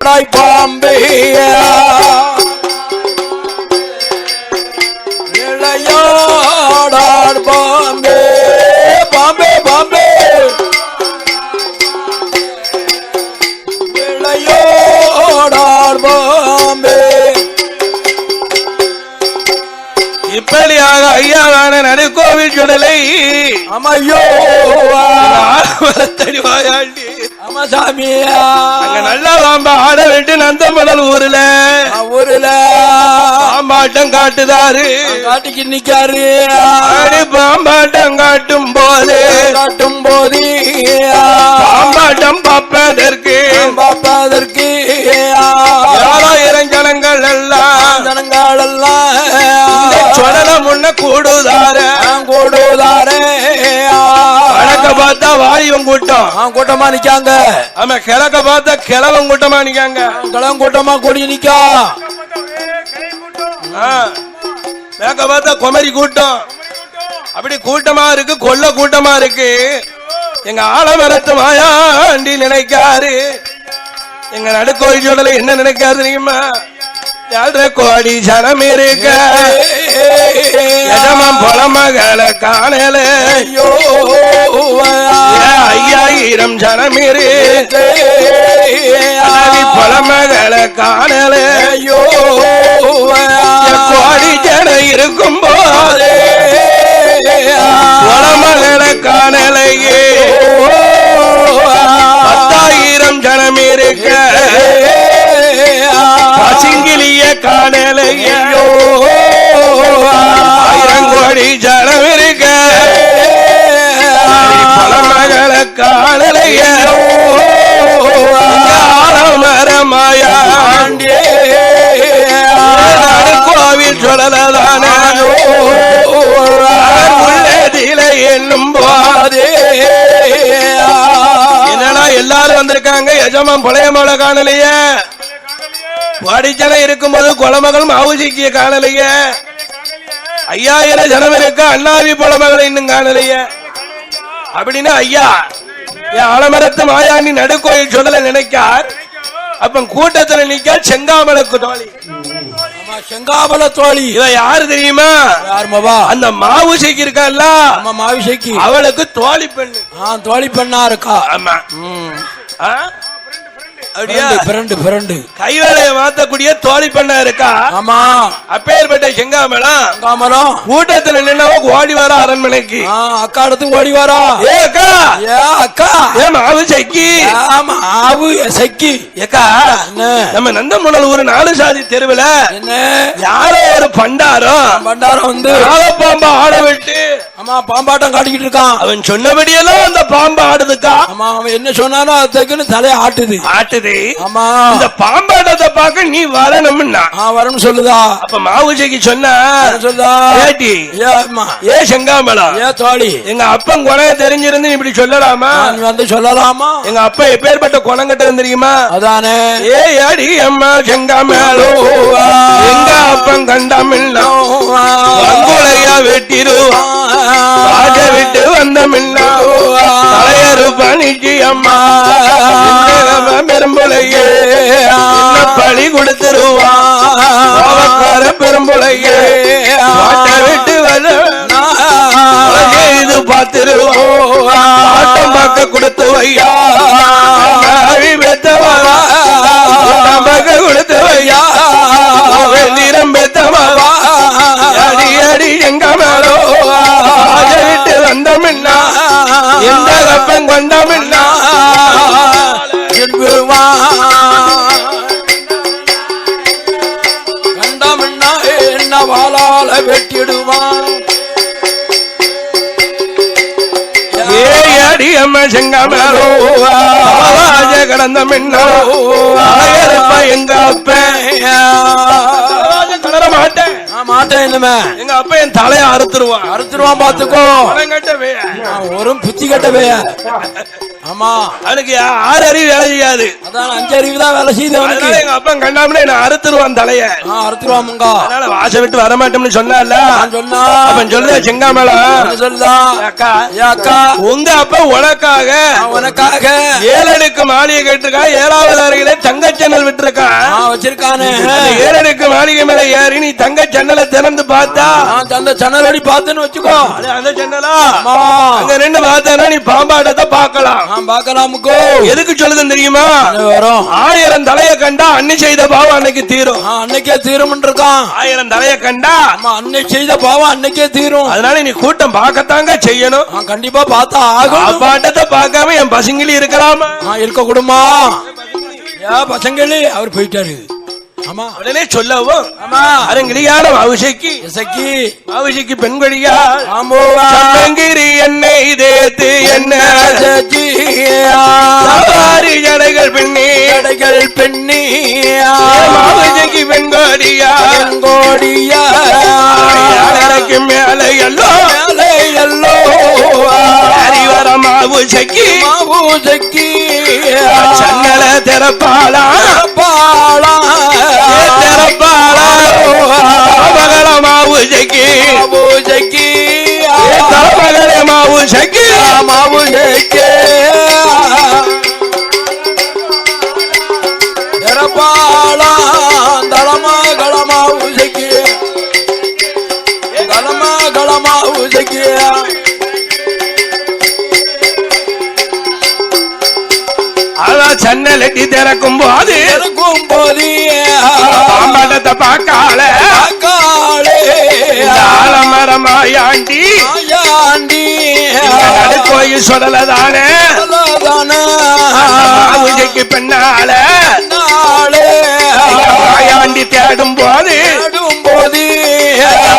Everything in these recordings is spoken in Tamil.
பாம்பே இளையாடார் பாம்பே பாம்பே பாம்பே இளையாடார் பாம்பே. இப்படியாக ஐயாவான நடுக்கோவில் சுடலை அம்மையோ வாயாண்டி அம்மாசாமியா அங்க நல்லா பாம்பா ஆட விட்டு நந்தமணல் ஊர்ல பாம்பாட்டம் காட்டுதாரு காட்டிக்கு நிக்காரு. பாம்பாட்டம் காட்டும் போது பாம்பாட்டம் பார்ப்பதற்கு ஜனங்கள் எல்லாம் சொடல முன்ன கூடுதார வடக்க பார்த்தா வாலிபம் கூட்டமா நிக்காங்க. ஆமா கிழக்க பார்த்தா கிழவன் கூட்டமா நிக்காங்க. கிழவன் கூட்டமா கொடி நிக்கா. மேக்க பார்த்தா குமரி கூட்டம். அப்படி கூட்டமா இருக்கு, கொல்ல கூட்டமா இருக்கு. எங்க ஆலமரத்து மாயாண்டி நினைக்காரு. எங்க நடுக்கோயில் சொல்லல என்ன நினைக்காரு தெரியுமா? 7.5 கோடி ஜனம் இருக்க எஜமான் பொலமகளை காணல 5000 ஜனம் இருக்கு பொலமகளை காணல கோடி ஜனம் இருக்கும் போது பொலமகளை காணலையே 10,000 ஜனம் இருக்க பசிங்கிலிய காணலையோ 1000 கோடி ஜனம் இருக்க பலமகள காணலையோ ஆலமரமாயாண்டே கோவில் சொல்லதான உள்ளதில என்னும் போதே என்னடா எல்லாரும் வந்திருக்காங்க, எஜமான் பழைய மலை காணலையே, வாடிச்சனை இருக்கும்போது குளமகள் மாவுசிக்கிய காணலைய, 5000 ஜனம் இருக்க அண்ணாவி புலமகளை இன்னும் காணலைய. அப்படின்னு ஐயா என் ஆலமரத்து மாயாண்டி நடுக்கோயில் சொல்லல நினைக்கார். அப்ப கூட்டத்துல நிக்க செங்காமலுக்கு தோழி. செங்காமல தோழி இவ யாரு தெரியுமா? அந்த மாவுசைக்கு இருக்கா, மாவுசைக்கு அவளுக்கு தோழி பெண்ணு. தோழி பெண்ணா இருக்கா. ஆமா, கைவேலைய மாத்தக்கூடிய தோழி பெண்ணா இருக்கா. ஆமா, அப்பேற்பட்ட செங்காமலம் கூட்டத்தில் நின்னவ ஓடி வர அரண்மனைக்கு. அக்கா இடத்துக்கு ஓடி வரா. அக்கா மாவு சைக்கி சைக்கி ஏக்கா நம்ம நந்தமுனல் ஒரு 4 சாதி தெருவில் என்ன யாரோ ஒரு பண்டாரம் வந்து பாம்பா ஆட விட்டு பாம்பாட்டம் காட்டிக்கிட்டு இருக்கான். அவன் சொன்னபடியெல்லாம் அந்த பாம்பு ஆடுதுக்கா. ஆமா, அவன் என்ன சொன்னானோ அதுக்குன்னு தலையை ஆட்டுது. ஆமா, இந்த பாம்பாட்டத்தை பார்க்க நீ வரணும்னா வரணும் சொல்லுதா. அப்ப மாவுஜைக்கு சொன்னா ஏட்டி ஏ செங்காமலம் ஏ தோழி, எங்க அப்பன் குணம் தெரிஞ்சிருந்து இப்படி சொல்லலாமா? நீ வந்து சொல்லலாமா? எங்க அப்பா எப்பேற்பட்ட குணம் கட்ட தெரியுமா? அதானே. ஏ அடி அம்மா செங்காமலோ எங்க அப்பன் கண்டமில்ல அங்குளையா வெட்டிடுவா ராஜ விட்டு வந்தமில்ல தலையரு பணிக்கு அம்மா பெரும்புலையே பழி கொடுத்துருவா பெரும்புலையே விட்டு இது பார்த்துருவா ஆட்டம் பார்க்க கொடுத்து வையா பெத்தவா பார்க்க கொடுத்து வையா நிறம் பெத்தவா அடி அடி எங்க மேலோ விட்டு வந்தமின்னா எந்த கப்பம் கொண்டமின்னா கண்டமின்னா என்ன வாளால வெட்டிடுவான். ஏடி அம்மா செங்காமலோ கடந்த மின்னோ எங்க அப்ப தளர மாட்டேன் எங்க அப்ப என் தலைய அறுத்துருவான் பாத்துக்கோ. ஒரு புத்தி கட்டவே. ஆமா, அவனுக்கு 6 அறிவு வேலை செய்யாது. அதான் 5 அறிவு தான் வேலை செய்யுது. எங்க அப்பா கண்டாமலே நான் அறுத்துருவான் தலைய. அறுத்துருவாமுங்க. அதனால வாச விட்டு வரமாட்டோம்னு சொன்னால சொன்னா அப்ப சொல்லுத செங்காமல சொல்லுதா அக்கா அக்கா உங்க அப்பா உனக்காக 7 அடுக்கு மாளிகை கேட்டிருக்கா. 7வது அறையில தங்க ஜன்னல் விட்டுருக்கான் வச்சிருக்கானே. 7 அடுக்கு மாளிகை மேல ஏறி நீ தங்க ஜன்னலை திறந்து பார்த்தா அந்த ஜன்னல் அடி பார்த்தேன்னு வச்சுக்கோ. அந்த ஜன்னலா அங்க நின்று பார்த்தா நீ பாம்பாட்டத்தை பார்க்கலாம். பார்க்கலாமுக்கோ. எதுக்கு சொல்லுதுன்னு தெரியுமா? 1000 தலைய கண்டா அன்னை செய்த பாவம் அன்னைக்கு தீரும். அன்னைக்கே தீரும் இருக்கான். 1000 தலைய கண்டா அன்னை செய்த பாவம் அன்னைக்கே தீரும். அதனால நீ கூட்டம் பார்க்கத்தாங்க செய்யணும். கண்டிப்பா பார்த்தா ஆகும். பாட்டத்தை பார்க்காம என் பசங்களி இருக்கலாமா? இருக்க கூடுமா? பசங்களே அவர் போயிட்டாரு. ஆமா உடனே சொல்லவும் ஆமா அரங்கிரியான மாவுஷைக்கு பெண்கொழியா சங்ககிரி என்னை தேத்து என்ன சவாரி ஜடைகள் பெண்ணி மாவுஷைக்கு பெண்கோடியா மேல எல்லோ அறிவர மாவுஷைக்கு சன்னல திறப்பாளா மாவுஜக்கி சன்னலட்டி திறக்கும் போது பாம்பாட்டத்தை பார்க்கால ஆலமரமாயாண்டி கோயில் சொல்லதானே மாவுஜைக்கு பெண்ணால மாயாண்டி தேடும் போது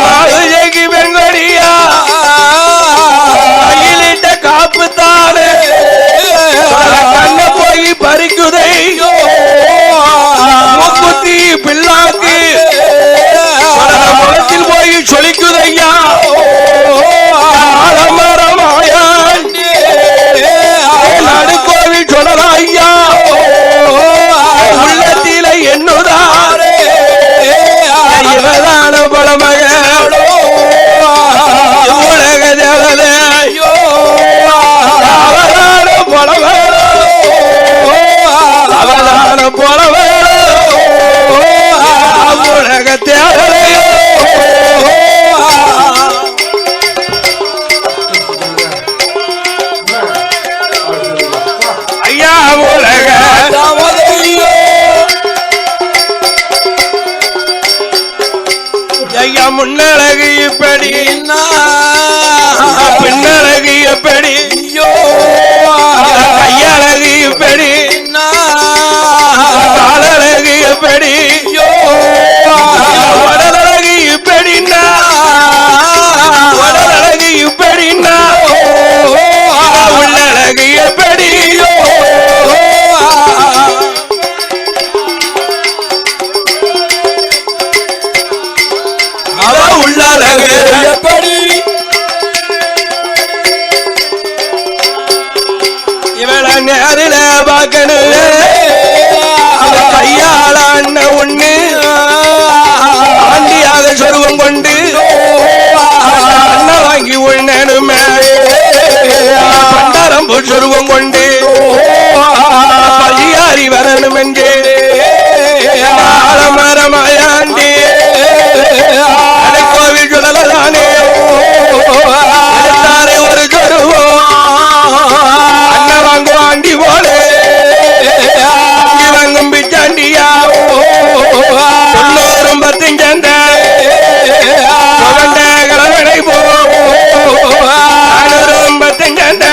மாவுஜைக்கு பெண்கொடியா கையிலிட்ட காப்பு தானே கண்ண போய் பறிக்குதை மூக்குத்தி பிள்ளாக்கு முகத்தில் போய் சொலிக்குதையா ஆலமரமாயாண்டி நடுக்கோவில் சொல்லலாய்யா உள்ளத்தில என்னுதாரே இவதான பலமக உலக ஜலதே அவதான பலம அவதான பலம உலக தேவதையோ ஐயா உலக ஐயா முன்னழகு இப்படி பின்னழகு எப்படி கையழகு இப்படி காலழகு எப்படி உடலழகு இப்படின்னா உடலழகு இப்படின்னா உள்ளழகு எப்படியோ உள்ளழகு எப்படி இவள நேரில பார்க்கணும் கையாள அண்ணன் ஒண்ணு ஆண்டியாக சொருவம் கொண்டு அண்ணன் வாங்கி உண்ணனுமே பண்டாரம் போல் சொருவம் கொண்டு பழியாரி வரணும் என்று ஆலமரமாயாண்டி கோவில் சொல்லலானே ஒரு சொருவம் அண்ணன் வாங்கும் ஆண்டி போலே வாங்கும் பிச்சாண்டியா எல்லோரும் 10 சேர்ந்த கலவடை போ 10 சேர்ந்த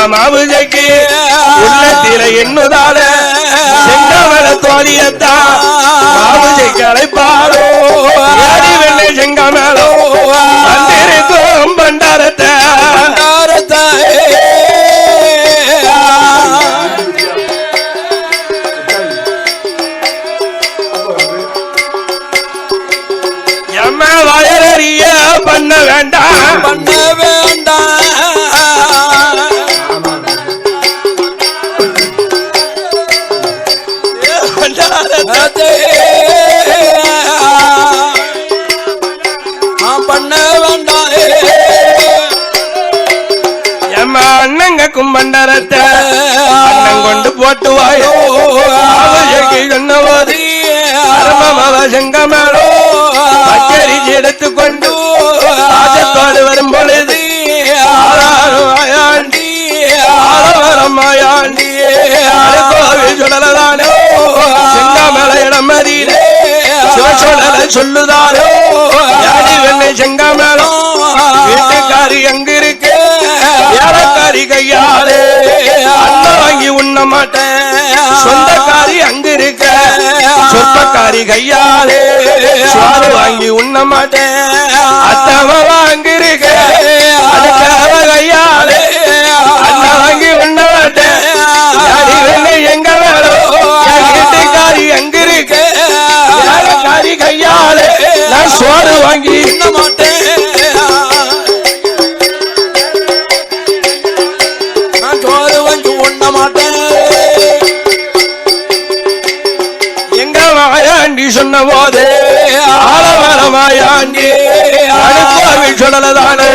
மாவுஜைக்கு உள்ளத்தில எண்ணுதால செங்கமல தோழியத்தான் மாவுஜைக்கு அழைப்பாரோ வெள்ளை செங்கமலோ வந்திருக்கும் பண்டாரத்தை வயறிய பண்ண வேண்டாம் பண்ண வேண்டாம் பண்ண வேண்டாம் எம்மா அண்ணங்க கும்பண்டரத்தை அண்ணன் கொண்டு போட்டு வாயோ சொன்னபோது செங்கமலோ பச்சரிசி எடுத்துக்கொண்டு ராஜத்தோடு வரும் பொழுது மாயாண்டி மாயாண்டி கோவில் சொல்லதானோ செங்கமல இடம் மதியில சொல்லல சொல்லுதாரோ வெள்ளை செங்கமலோ வீட்டுக்காரி அங்க இருக்கு வேலைக்காரி கையாலே அண்ணன் வாங்கி உண்ண மாட்டேன் சொந்தக்காரி அங்க இருக்க சொற்பக்காரி கையாலே சுவாறு வாங்கி உண்ண மாட்டேன் அத்தவ வாங்கி இருக்க அதுக்காக கையாலே அண்ணன் வாங்கி உண்ண மாட்டேன் எங்க வீட்டுக்காரி அங்க இருக்க வேலைக்காரி கையாலே நான் சோறு வாங்கி உண்ண மாட்டேன் சொன்ன போது ஆலமரமாயாண்டி கோவில் சொல்லலதானே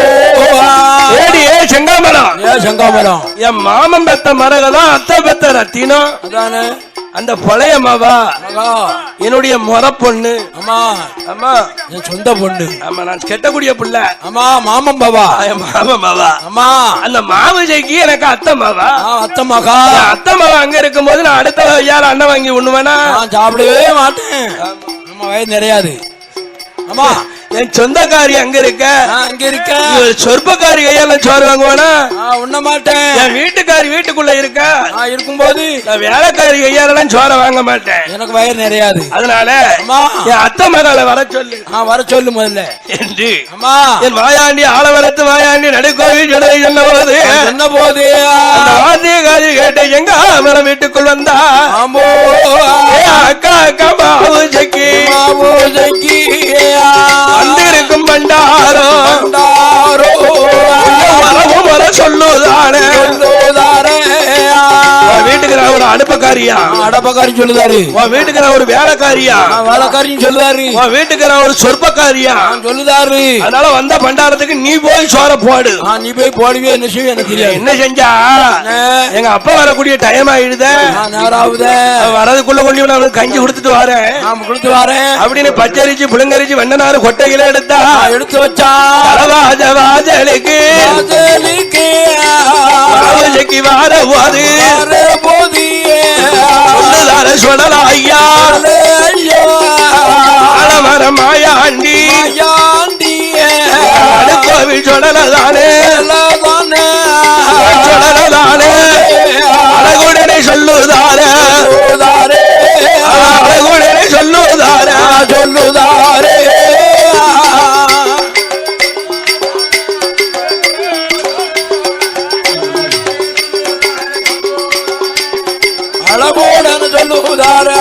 செங்காமரம் செங்காமரம் என் மாமன் பெத்த மரகதான் அத்தை பெத்த ரத்தினம் அதானே அந்த பழைய மாவா என்னுடைய முறை பொண்ணு அம்மா அம்மா என் சொந்த பொண்ணு ஆமா நான் கெட்டக்கூடிய புள்ள அம்மா மாமன் பாவா மாமன் மாவா அம்மா அந்த மாவுஜைக்கு எனக்கு அத்தை மாவா அத்தை மகா அத்தை மாவா அங்க இருக்கும் போது நான் அடுத்த யார் அண்ணன் வாங்கி உண்ணுவேனா சாப்பிடவே மாட்டேன் அம்மா வயது நிறையாது அம்மா என் சொந்தக்காரி அங்க இருக்க அங்க இருக்க சொற்பக்காரி கையால சோறு வாங்குவானா உண்ண மாட்டேன் என் வீட்டுக்காரி வீட்டுக்குள்ள இருக்க இருக்கும்போது வேலைக்காரி கையால சோற வாங்க மாட்டேன் எனக்கு வயிறு நிறையாது அதனால என் அத்தை மகளை வர சொல்லு வர சொல்லு முதல்ல என்று அம்மா என் வாயாண்டி ஆலவரத்து வாயாண்டி நடுக்கோவில் சொன்ன போது அந்த வாத்தியக்காரி கேட்டு எங்க மரம் வீட்டுக்குள் வந்தா அக்கா அக்கா மாவுஜைக்கு வந்திருக்கும் பண்டாரோ வர சொல்லுதானே வீட்டுக்கு நான் ஒரு அடுப்பக்காரியா அடப்பக்காரி சொல்லுதாரு வீட்டுக்கு நான் ஒரு வேலைக்காரியா வேலைக்காரியும் சொல்லுதாரு வீட்டுக்கு நான் ஒரு சொற்பக்காரியா சொல்லுதாரு அதனால வந்த பண்டாரத்துக்கு நீ போய் சோற போடு நீ போய் போடுவே என்ன செய்ய எனக்கு தெரியாது என்ன செஞ்சா எங்க அப்பா வரக்கூடிய டைம் ஆயிடுத வரதுக்குள்ள கொண்டு நான் கஞ்சி கொடுத்துட்டு வரேன் அப்படின்னு பச்சரிச்சு புழுங்கரிச்சு வெண்ணனாறு கொட்டைகளை எடுத்து வச்சா வாஜலுக்கு வார போது சொல்லலாம் ஐயா மாயாண்டி கோவில் சொல்லலதானே சொல்லலதானே அழகுடனே சொல்லுதாரே அழகுடனே சொல்லுதாரே சொல்லுதாரே அழகுடனே சொல்லுதாரா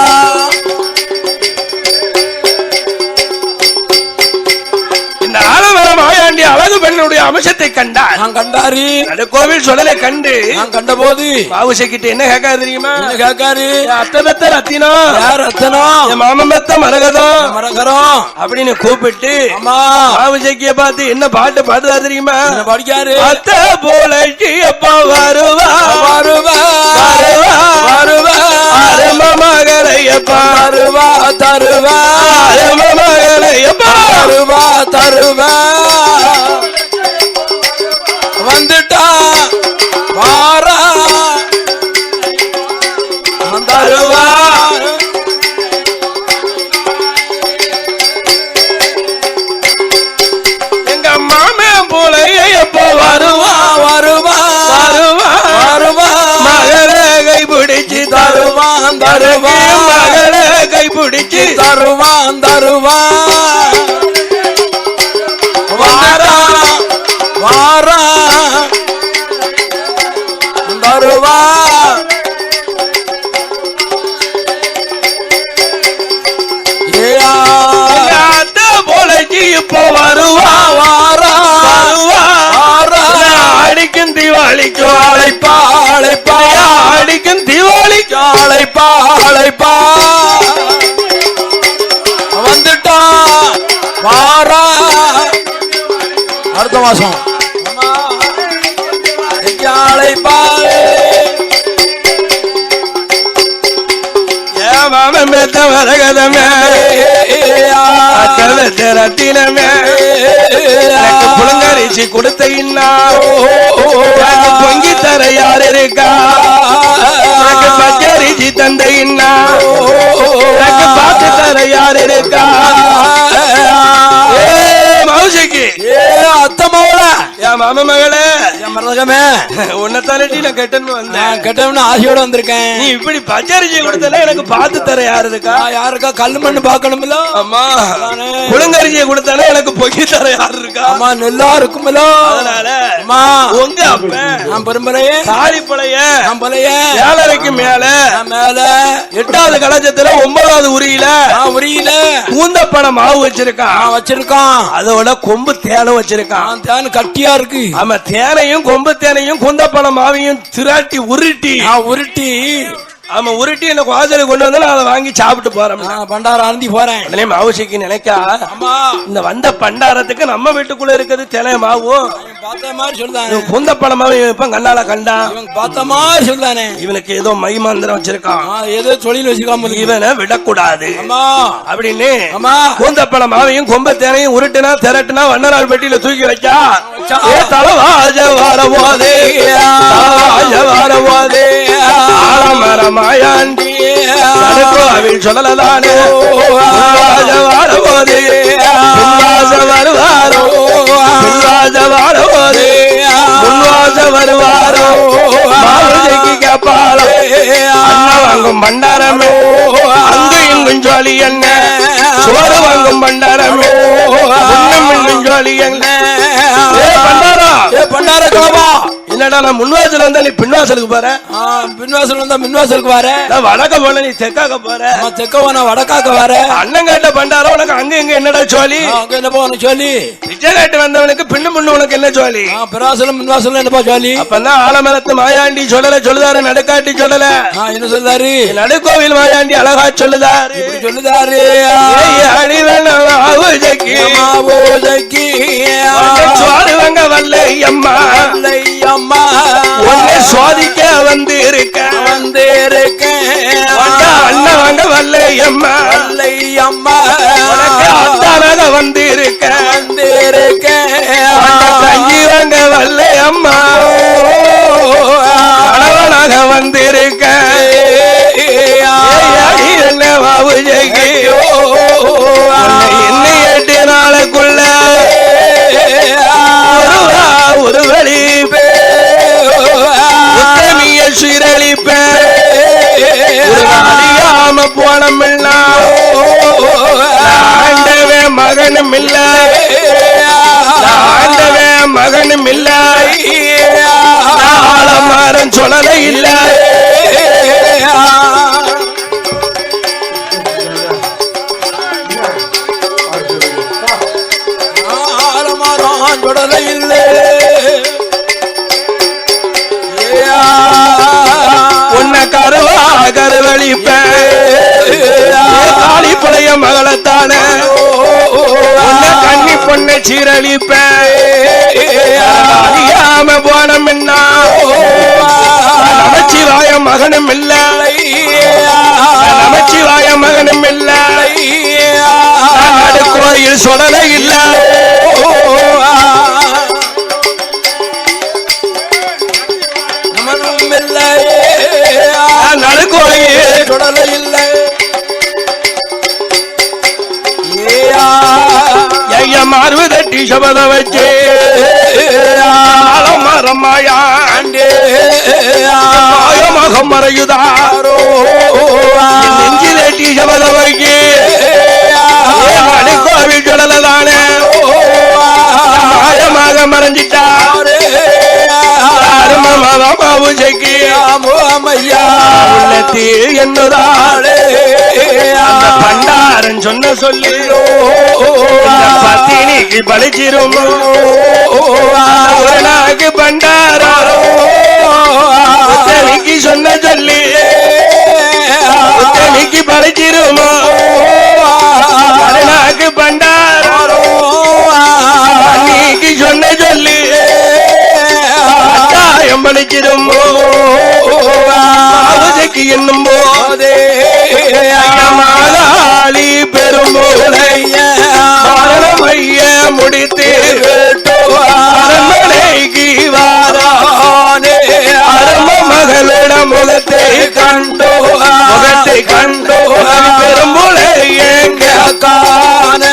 அழகு பெண்ணுடைய அம்சத்தை கண்டார் கண்டாரு கோவில் சொல்லலை கண்டு கண்ட போது பாவுசைக்கிட்ட என்ன கேட்காரு தெரியுமா கேட்காரு அத்தை பெத்த ரத்தினம் ரத்தினம் மாமன் பெத்த மரகதம் அப்படின்னு கூப்பிட்டு பாவுசைக்கிய பார்த்து என்ன பாட்டு பாடுறாரு தெரியுமா படிக்காரு அத்தை போல அப்பா வருவா வருவா வருவா மகளையப்பா தருவா தருவா மகளையப்பா தருவா தருவா வந்துட்டா வாரா தருவா எங்க மாமே போல எப்போ வருவா வருவா வருவா தருவான் தருவான் வாரா வாரா தருவா போலக்கு இப்போ வருவா வாரா அடிக்கும் தீபாவளிக்கு அழைப்பா அழைப்பா அடிக்கும் தீபாவளிக்கு அழைப்பா அழைப்பா வந்துட்டான் வாரா அடுத்த மாசம் அழைப்பா மாமன் பெத்த வரகதமே ரத்தினமே புலங்கரிச்சி கொடுத்த இன்னா பொங்கி தர யார் இருக்கா பச்சரிச்சி தந்த இன்னா பார்த்து தர யார் இருக்கா மவுசிக்கு அத்த மகள என் மாம மகளே என் மருதகமே உன்னத்தானட்டி நான் கெட்டன்னு வந்தேன் கெட்டவனு ஆசையோட வந்திருக்கேன் நீ இப்படி பச்சரிச்சி கொடுத்தல எனக்கு பார்த்து தர யாரு இருக்கா யாருக்கா கல்லு மண்ணு பாக்கணும்ல அம்மா புலங்கரிசியை கொடுத்தானே எனக்கு பொங்கி தர யாரு இருக்கா அம்மா நெல்லா இருக்கும்ல அதனால அம்மா உங்க அப்ப நான் பரம்பரையே தாலி பழைய நான் பழைய ஏழரைக்கு மேல மேல 8வது கலஜத்துல 9வது உரியில கூந்தப்பணம் மாவு வச்சிருக்கான் அதோட கொம்பு தேனும் வச்சிருக்கான் தேனு கட்டியா இருக்கு ஆமா தேனையும் கொம்பு தேனையும் கூந்தப்பணம் மாவையும் திராட்டி உருட்டி ஆமா உருட்டி என்ன வாசலுக்கு கொண்டு வந்து நான் அதை வாங்கி சாப்பிட்டு போறேன் பண்டாரம் அருந்தி போறேன் உடனே மாவுசிக்கு நினைக்கா இந்த வந்த பண்டாரத்துக்கு நம்ம வீட்டுக்குள்ள இருக்குது தினை மாவும் பார்த்த மாதிரி சொல்றானே கூந்தப்பணம் மாவு இப்ப கண்ணால கண்டான் பார்த்த மாதிரி சொல்றானே இவனுக்கு ஏதோ மைமந்திரம் வச்சிருக்கான் ஏதோ தொழில் வச்சுக்காம இவனை விடக்கூடாது அப்படின்னு கூந்தப்பணம் மாவையும் கொம்ப தேனையும் உருட்டுனா திரட்டுனா வண்ணரால் பெட்டியில தூக்கி வச்சா தலவாஜ வரவோதே வரவோதே ஆலமரம் மாயாண்டி கோவில் சொல்லலானே வரவோதே வருவாரோ வருவாரோ முன்வாச வருவாரோ மாவுஜைக்கு கேப்பாளோ அண்ணன் வாங்கும் பண்டாரமே அங்கு இங்கும் ஜோலி என்ன சோறு வாங்கும் பண்டாரமே இன்னும் ஜோலி என்ன பண்டார கோபா என்னடா நான் முன்வாசல் வந்தா நீ பின்வாசலுக்கு போற பின்வாசல் வந்தா மின்வாசலுக்கு வர வடக்க போன நீ தெக்காக்க போற தெக்க போன வடக்காக்க வர அண்ணன் கேட்ட பண்டாரம் உனக்கு அங்க இங்க என்னடா ஜோலி அங்க என்ன போன ஜோலி பிச்சை கேட்டு வந்தவனுக்கு பின்னு முன்னு உனக்கு என்ன ஜோலி பிராசலம் மின்வாசல் என்னப்பா ஜோலி அப்பதான் ஆலமரத்து மாயாண்டி சொல்லுதாரு நடுக்காட்டி சொல்லல என்ன சொல்றாரு நடுக்கோவில் மாயாண்டி அழகா சொல்லுதாரு அடிவங்க வல்லை அம்மா உன்னை சோதிக்க வந்து இருக்க அண்ணன் வாங்க வல்லை அம்மா அத்தானாக வந்து இருக்க தங்கி வாங்க வல்லை அம்மா கணவனாக வந்து இருக்க என்ன பாபு ஜெகி என்ன 8 நாளுக்குள்ள ஒரு வழி உத்தமிய சீரழிப்ப அறியாம போனமில்ல ஆண்டவே மகனும் இல்ல ஆண்டவே மகனும் இல்ல ஆலமரம் சொல்லல இல்ல தொடல இல்லை உன்னை கருவழிப்ப காளி பழைய மகளத்தான கண்ணி பொண்ணை சீரழிப்ப அறியாம போனம் என்ன நமச்சிவாய மகனும் இல்ல நமச்சிவாய மகனும் இல்ல கோயில் சொல்லல இல்ல நடுக்கோயில் தொடல இல்லை மார்பு தட்டி சபத வச்சு மரமாயாண்டே மகம் மறையுதாரோ நெஞ்சில் தட்டி சபத வைக்க சுடலதானே மாயமாக மறைஞ்சிட்டா பூஜைக்கு உள்ளத்தில் என்னதாளே பண்டாரன் சொன்ன சொல்லி பத்தினிக்கு பலிச்சிரும் நாக்கு பண்டாரோ சொன்ன சொல்லி பத்தினிக்கு பலிச்சிருமோ நாக்கு பண்டாரோ அன்னைக்கு சொன்ன சொல்லி பலிச்சிரும் பூஜைக்கு என்னும் போதே மாதாளி பெருமூலைய முடித்து அரண்மனைக்கு வாரானே அரண்ம மகளிடம் முகத்தை கண்டோ பெரும்புலை எங்க காண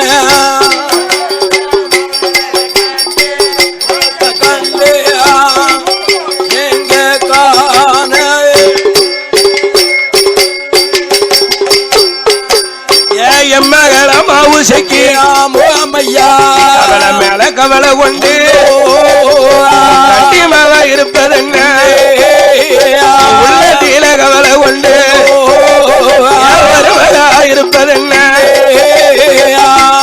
கவலை மேல கவலை கொண்டு கட்டிமாக இருப்பதென்ன உள்ளத்தில கவலை கொண்டு இருப்பதென்ன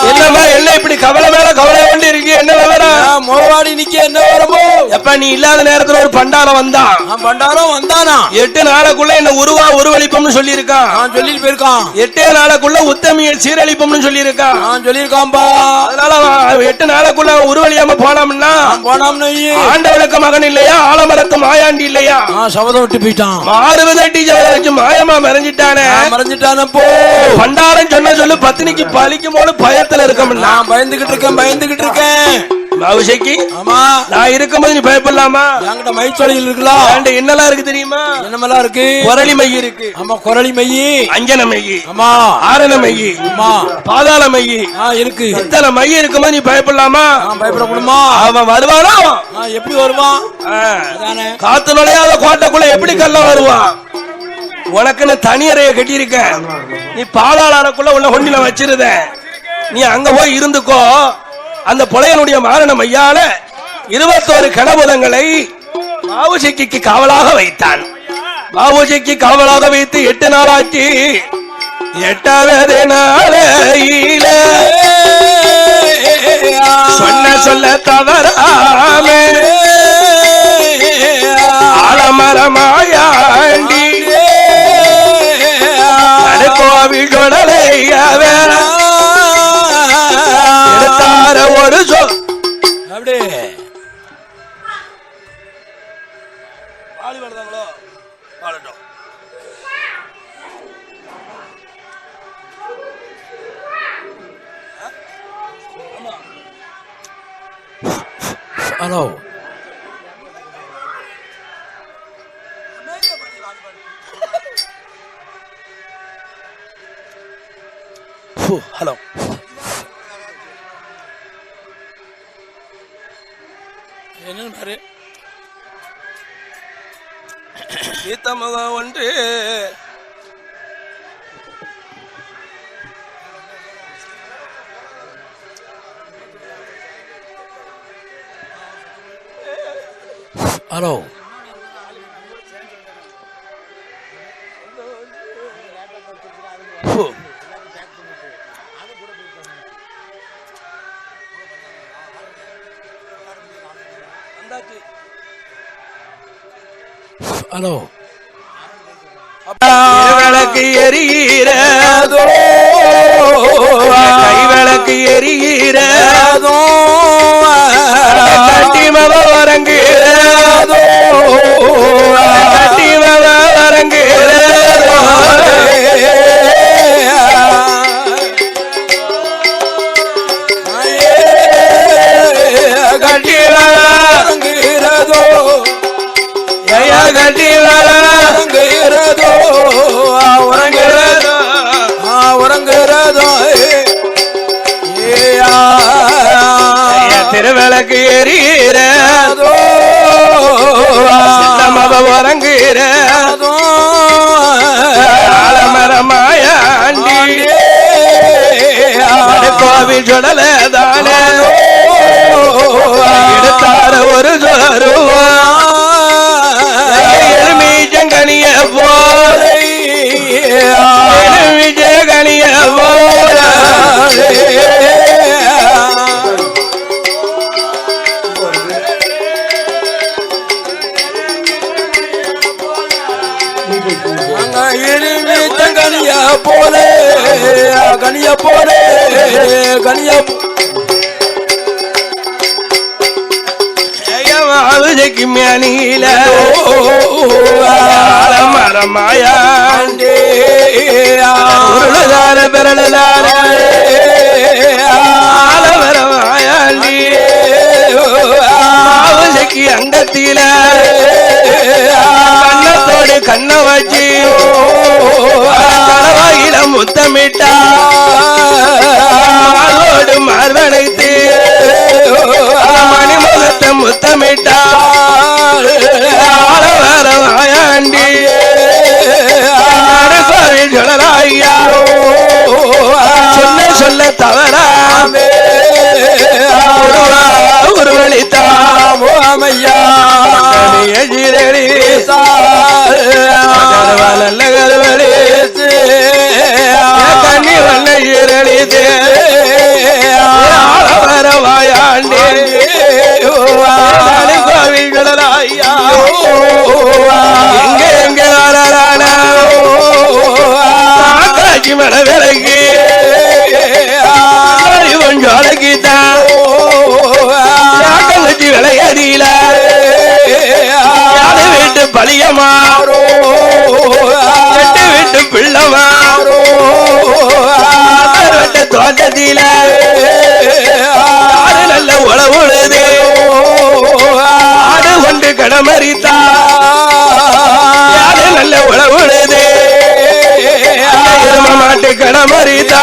என்னமா என்ன இப்படி கவலை மேல கவலை கொண்டு இருக்கு என்ன விவரம் மோவாடி நிக்க என்ன வரமோ எப்ப நீ இல்லாத நேரத்துல ஒரு பண்டாரம் வந்தானா 8 நாளுக்குள்ள என்ன உருவளிப்போம்னு சொல்லி இருக்கான் சொல்லிட்டு போயிருக்கான் 8 நாளுக்குள்ள உத்தமியை சீரழிப்போம்னு சொல்லி இருக்கான் சொல்லியிருக்கான்பா அதனால 8 நாளுக்குள்ள உருவழியாம போனோம்னா ஆண்டவனுக்கு மகன் இல்லையா ஆலமரத்து மாயாண்டி இல்லையா சபதம் விட்டு போயிட்டான் மாறுவதட்டி வச்சு மாயமா மறைஞ்சிட்டானே போ பண்டாரம் சொன்ன சொல்லு பத்தினிக்கு பழிக்கும் போது பயத்துல இருக்க நான் பயந்துகிட்டு இருக்கேன் மாவுசைக்கு ஆமா நான் இருக்கும்போது நீ பயப்படலாமா என்கிட்ட மைச்சொலியில் இருக்கலாம் என்னெல்லாம் இருக்கு தெரியுமா என்னமெல்லாம் இருக்கு குரளி மை இருக்கு ஆமா குரளி மை அஞ்சன மை ஆமா ஆரண மை ஆமா பாதாள மை இருக்கு இத்தனை மை இருக்கும்போது நீ பயப்படலாமா பயப்படக்கூடாமா அவன் வருவானா எப்படி வருவான் காத்து நுழையாத கோட்டைக்குள்ள எப்படி கல்ல வருவான் உனக்குன்னு தனி அறைய கட்டியிருக்க நீ பாதாள அறைக்குள்ள உள்ள கொண்டில வச்சிருத நீ அங்க போய் இருந்துக்கோ அந்த புலையனுடைய மாரண மையால 21 கணபுதங்களை மாவுசைக்கு காவலாக வைத்தான் மாவுசைக்கு காவலாக வைத்து 8 நாளாச்சு 8வது நாளையில சொல்ல தவறாமே ஆலமரமாயாண்டி கோவில் கொடலையாவே ஒரு சொல் அப்படியே ஹலோ ஹலோ என்ன சீத்தமுகம் ஒன்று ஹலோ ஹலோ விளக்கு எரிகிறதோ கை விளக்கு எரிகிறதோ கட்டிமவ வரங்குகிறதோ கட்டிமவ வரங்குகிறதோ கட்டிமவ வரங்குகிறதோ கட்டி வரங்குகிறதோ உறங்குகிறதோ திருவிளக்கு எரிகிறதோ நமவ உறங்குகிறதோ ஆலமரமாயாண்டி கோவில் சுடல தானே எடுத்தார ஒரு சொருவா எலுமிச்சங்கனிய போல எலுமிச்சங்கனிய போல கனியா போலே கனியா போலே கனியா ஆளுஜைக்கு மேனில மரமாயாண்டே பெறலார மரமாயாண்டி ஆளுஜைக்கு அங்கத்தில கண்ணத்தோடு கண்ண வச்சு கணவாயில முத்தமிட்டா ஆளோடு மார்வனைத்து மணிமுகத்தை முத்தமிட்டா ஆளவரமாயாண்டி கோவில் சொல்லலாய்யா சொல்ல சொல்ல தவறாமே உருவளித்தாமோ அமையா எஜிரடி நல்ல கருவடி கண்ணி வல்ல இரளிது வரவாயாண்டே கோவில்களாயா எங்க எங்க காட்சி மலை விலகி கொஞ்சம் அழகித்தான் வச்சு விளையாடியில வீட்டு பழியமாறோ வீட்டு பிள்ளமாறோ தோட்டத்தில ஆடு நல்ல உழவுழுது ஆடு கொண்டு கடமறித்தா ஆடு நல்ல உழவுழுது மாட்டு கடமறித்தா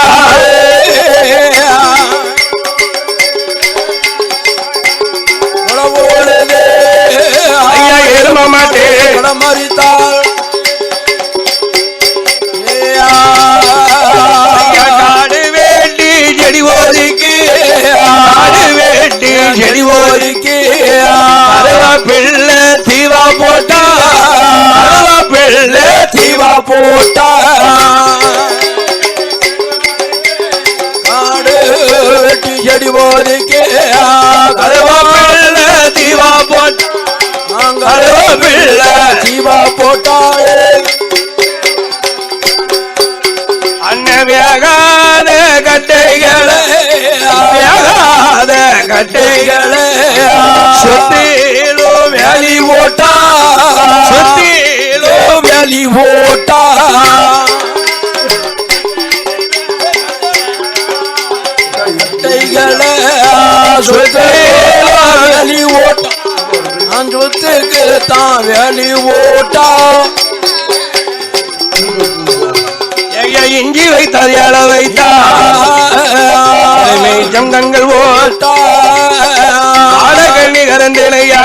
ஐயா எரும மாட்டு கடமறித்தாள் செடி ஓரிக்கு பிள்ளை தீவா போட்டா பிள்ளை தீவா போட்டா காடு வெட்டி செடி ஓரிக்கு பிள்ளை தீவா போட்டா பிள்ளை தீவா போட்டாளே அன்னவியாகாத கட்டைகளே கட்டைகளே சுத்திலும் வேலி ஓட்டா சுத்திலும் வேலி ஓட்டா கட்டைகளே சுத்திலும் வேலி ஓட்டா நான் சொத்துக்கு தான் வேலி ஓட்டா இஞ்சி வைத்தார் ஏழ வைத்தார் கண்கள் ஓட்டா ஆடகண்ணி கரந்தனையா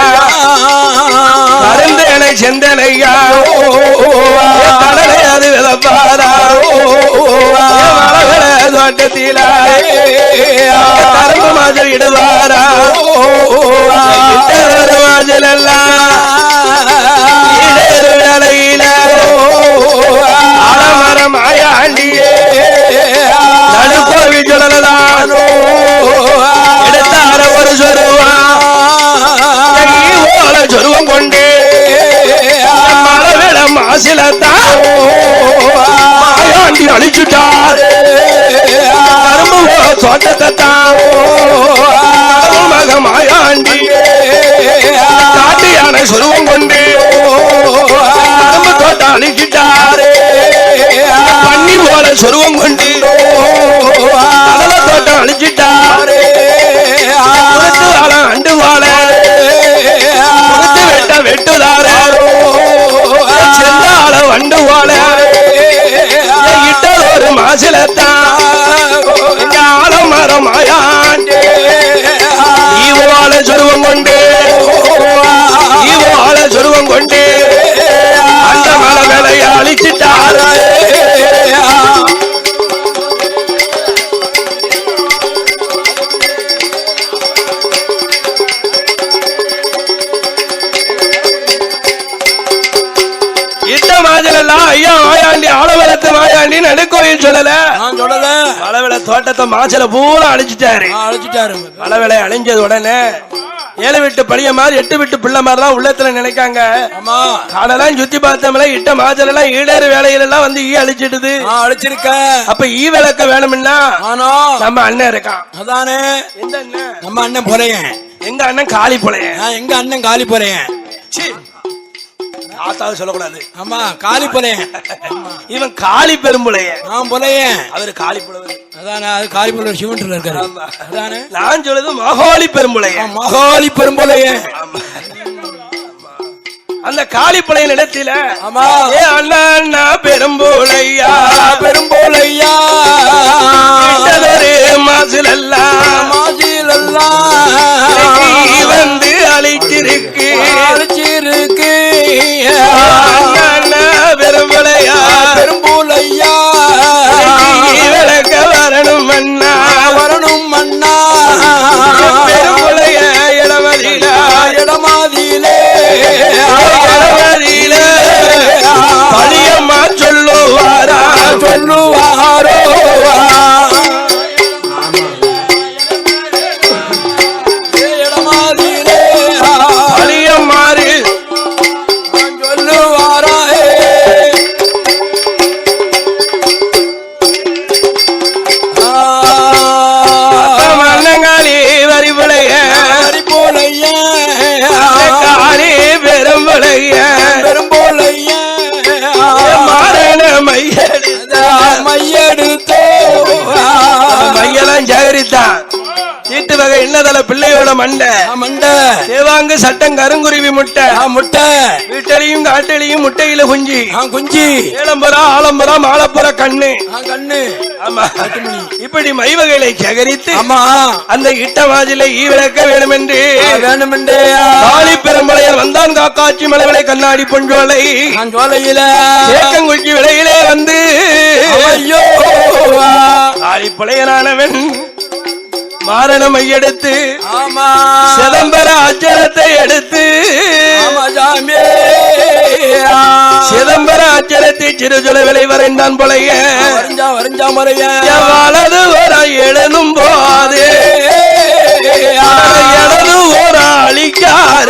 கரந்தனை செந்தனையா கடலை அது விதப்பாரா தோட்டத்தில கரும்பு மாஜல் இடுவாரா மாஜல் எல்லாம் வேலையில ஆலமரமாயாண்டியே நடுக்கோவில் சொல்லலானோ எடுத்தார ஒரு சொருவா சொருவம் கொண்டு மலவிட மாசிலத்தான் மாயாண்டி அழிச்சுட்டார் கரும்பு தோட்டத்தை தான் மக மாயாண்டி காட்டு யானை சொருவம் கொண்டு கரும்பு தோட்டம் அழிச்சுட்டாரு பண்ணி போல சொருவம் கொண்டு கடல தோட்டம் அழிச்சிட்டாரு அண்டு வாழ வெட்டுதார செந்தாள வண்டு வாழ இட்ட ஒரு மாசிலத்தான் ஆலமரம் ஆயாண்டே ஈவாழ சொருவம் கொண்டு ஈவாழ சொருவம் கொண்டு அந்த மலை வேலையை அழிச்சிட்டாரு இட்ட மாஜலெல்லாம் ஐயா மாயாண்டி ஆலவரத்து மாயாண்டி நடுக்கோயில் சொல்லல மலவேளை தோட்டத்தை மாச்சல பூரா அழிச்சிட்டாரு. மலவேளை அழிஞ்சது உடனே 7 வீட்டு பழிய மாதிரி 8 வீட்டு பிள்ளை மாதிரிலாம் உள்ளத்துல நினைக்காங்க. காடெல்லாம் சுத்தி பார்த்தோம்ல இட்ட மாஜல் எல்லாம் ஈடேறு வேலையில எல்லாம் வந்து ஈ அழிச்சிடுது. அழிச்சிருக்க அப்ப ஈ விளக்க வேணும்னா நம்ம அண்ணன் இருக்கான். அதானே எந்த அண்ணன்? நம்ம அண்ணன் போறையன். எங்க அண்ணன் காளி போலையன். எங்க அண்ணன் காளி போறையன். ஆத்தாவது சொல்லக்கூடாது. ஆமா காளி போலையன். இவன் காளி பெரும்புலையன். போலையன் அவரு காளி புலவர். அதானே அது காளி புலவர் சிவன்ல இருக்காரு. அதானே நான் சொல்றது மகாளி பெரும்புலையன். மகாளி பெரும்புலையன். அந்த காளிப்பளையின் இடத்துல ஏ அண்ணா பெரும்போலையா பெரும்போலையா மாசிலெல்லாம் வந்து அழைச்சிருக்கு அழைச்சிருக்கு அண்ணா பெரும்போலையா பெரும்போலையா விளக்க வரணும் அண்ணா வரணும் அண்ணா பெரும்போலைய இடமதியில இடமாதியிலே பழியம்மா சொல்லுவாரா சொல்லுவாரோ பழியம்மாறு சொல்லுவாரா மன்னங்காளி வரிபுலைய வரிபோலைய காளி பெரும்புலைய பெரும்போலைய மாறன மையெடுத்தோ மையெல்லாம் ஜெகரித்தான். சீட்டு வகை இன்னதல பிள்ளையோட மண்டை மண்டை தேவாங்கு சட்டம் கருங்குருவி முட்டை முட்டை வீட்டிலையும் காட்டிலையும் முட்டையில குஞ்சி குஞ்சி ஏலம்புறா ஆலம்புறா மாலப்புற கண்ணு கண்ணு. ஆமா இப்படி மை வகைகளை சேகரித்து அந்த இட்ட வாஜிலை ஈ விளக்க வேணும் என்று காளி பெரும்பளையர் வந்தான் காக்காட்சி மலைவிலை கண்ணாடி பொஞ்சோலை ஜோலையில ஏக்கங்குச்சி விலையிலே வந்து ஐயோ காளி பழையனானவன் மாரணம் எடுத்து சிதம்பர அச்சரத்தை எடுத்து சிதம்பர அச்சரத்தை சிறுஜொலை விலை வரைந்தான் போலைய வலது வர எழுதும் போது எழுது ஒரு அழிக்கார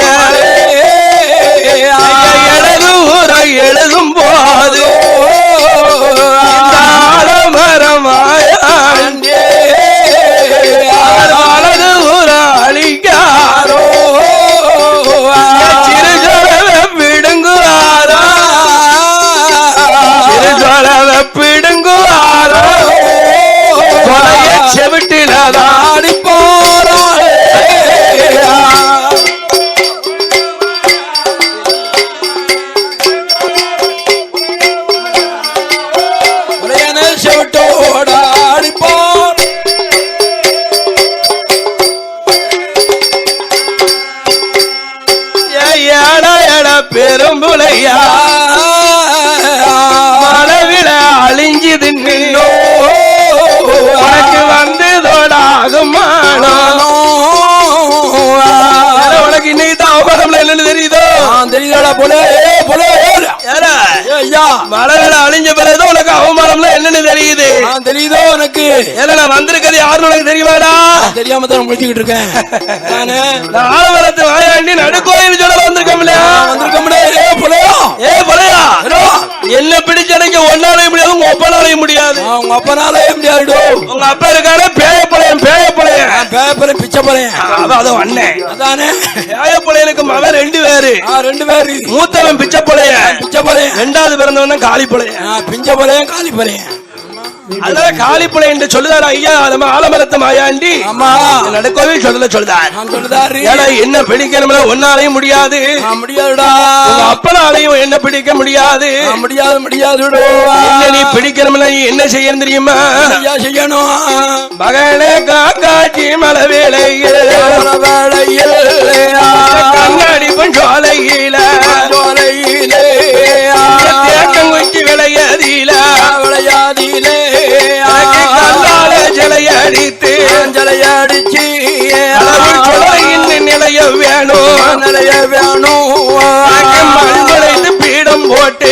எழுது ஒரு எழுதும் போது மரமாய வலது ஊர அழிக்காரோ சிறுஜொலவ பிடுங்குவாரோ சிறுஜொலவ பிடுங்குவாரோ கொலைய செவிட்டில ஆடி போறா செவிட்டோட ஆடி போற பெரும்புலையா மலவில அழிஞ்சுது உனக்கு வந்து தோடாகுமானோ உனக்கு இன்னைக்கு தான் அவகாசம்ல என்னன்னு தெரியுதோ தெரியுதா போல மலவில அழிஞ்ச பிறகு உனக்கு அவமானம்ல என்னன்னு தெரியுது தெரியுதோ உனக்கு நான் வந்திருக்கிறது யாருன்னு உனக்கு தெரியுமாடா தெரியாம தான் முடிச்சுக்கிட்டு இருக்கேன் ஆலவரத்து வாயாண்டி நடுக்கோயில் சொல்ல வந்திருக்கோம்ல என்ன பிடிச்சனைக்கு ஒன்னாலையும் முடியாது உங்க அப்பனாலையும் முடியாது உங்க அப்பனாலையும் முடியாது உங்க அப்பா இருக்காரு பேயப்பழையன் பேயப்பழையன் பேயப்பழையன் பிச்சைப்பழையன் அதுவும் அண்ணன் அதானே பேயப்பழையனுக்கு மகன் 2 பேரு 2 பேரு மூத்தவன் பிச்சைப்பழையன் பிச்சைப்பழையன் 2வது பிறந்தவன் காளிப்பழையன் பிஞ்சப்பழையன் காளிப்பழையன் அதனால காளிப்புலை என்று சொல்லுதாரு ஐயா நம்ம ஆலமரத்து மாயாண்டி நடுக்கோவில் சொல்லுதாரு என்ன பிடிக்கணும்னா ஒன்னாலையும் முடியாது முடியாதுடா அப்பனாலையும் என்ன பிடிக்க முடியாது முடியாது முடியாது நீ பிடிக்கணும்னா நீ என்ன செய்யணும் தெரியுமா செய்யணும் மகனே காக்காட்சி மலை வேளையில் கண்ணாடி சோலையில தேக்கங்குச்சி விளையாதில விளையாதிலே ஜலையடித்து ஜலையடிச்சு நிலைய வேணும் நிலைய வேணும் மண்வளைந்து பீடம் போட்டு